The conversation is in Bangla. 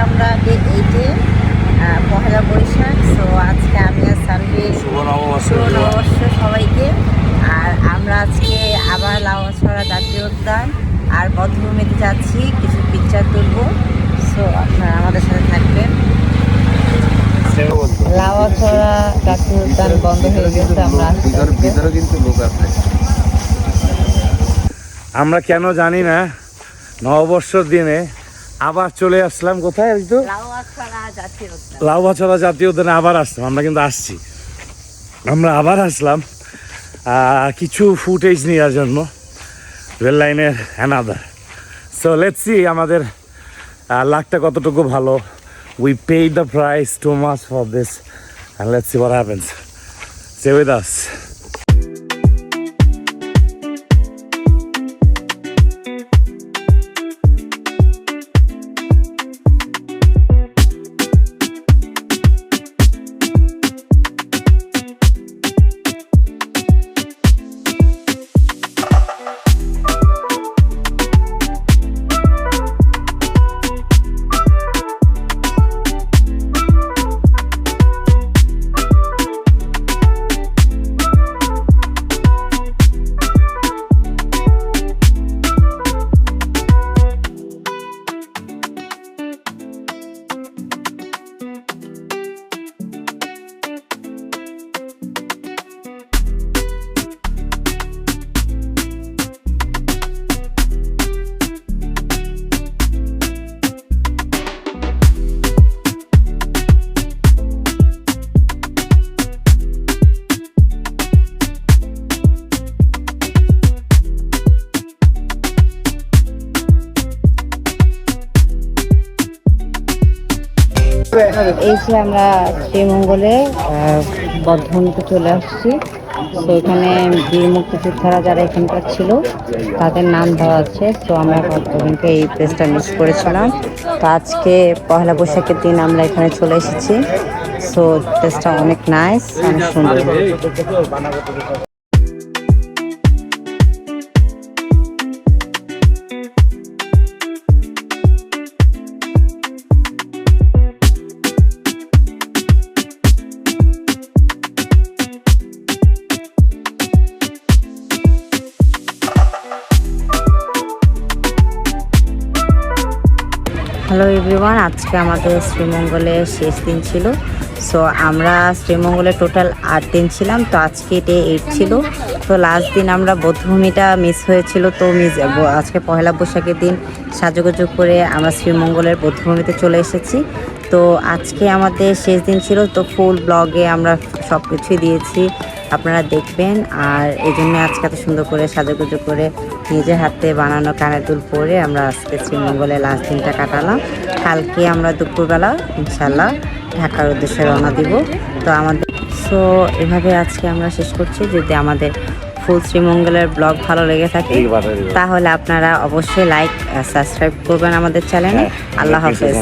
আমরা ডে 8-এ পহেলা বৈশাখ। সো আজকে আমি আর সানভি শুভ নববর্ষ সবাইকে। আর আমরা আজকে আবার লাউয়াছড়া জাতীয় উদ্যান আর বধ্যভূমিতে যাচ্ছি, কিছু পিকচার তুলবো। সো আপনারা আমাদের সাথে থাকবেন। লাউয়াছড়া জাতীয় উদ্যান বন্ধ হয়ে গেছে, আমরা ভিতরে কিন্তু লোক আছে। আমরা কেন জানি না নববর্ষের দিনে আবার চলে আসলাম কোথায়? লাউয়াছড়া জাতীয় উদ্যানে আবার আসলাম। আমরা কিন্তু আসছি, আমরা আবার আসলাম কিছু ফুটেজ নেওয়ার জন্য রেল লাইনের অ্যানাদার। সো লেটস সি আমাদের লাকটা কতটুকু ভালো। We paid the price too much for this and let's see what happens. Stay with us. এসে আমরা শ্রীমঙ্গলে বদ্ধভূমিতে চলে আসছি। তো এখানে বীর মুক্তিযোদ্ধারা যারা এখানকার ছিল তাদের নাম দেওয়া আছে। তো আমরা বদ্ধভূমিকে এই প্লেসটা মিস করেছিলাম। তো আজকে পহেলা বৈশাখের দিন আমরা এখানে চলে এসেছি। সো প্লেসটা অনেক নাইস, অনেক সুন্দর। হ্যালো এভরিওয়ান, আজকে আমাদের শ্রীমঙ্গলে শেষ দিন ছিল। সো আমরা শ্রীমঙ্গলে টোটাল 8 দিন ছিলাম, তো আজকে ডে 8 ছিল। তো লাস্ট দিন আমরা বধ্যভূমিটা মিস হয়েছিল, তো আজকে পহেলা বৈশাখের দিন সাজুগুজু করে আমরা শ্রীমঙ্গলের বধ্যভূমিতে চলে এসেছি। তো আজকে আমাদের শেষ দিন ছিল, তো ফুল ব্লগে আমরা সব কিছুই দিয়েছি, আপনারা দেখবেন। আর এই জন্য আজকে এত সুন্দর করে সাজুগুজু করে নিজের হাতে বানানো কানের দুল পরে আমরা আজকে শ্রীমঙ্গলে লাস্ট দিনটা কাটালাম। কালকে আমরা দুপুরবেলা ইনশাল্লাহ ঢাকার উদ্দেশ্যে রওনা দিব। তো আমাদের এভাবে আজকে আমরা শেষ করছি। যদি আমাদের ফুল শ্রীমঙ্গলের ব্লগ ভালো লেগে থাকে তাহলে আপনারা অবশ্যই লাইক সাবস্ক্রাইব করবেন আমাদের চ্যানেলে। আল্লাহ হাফেজ।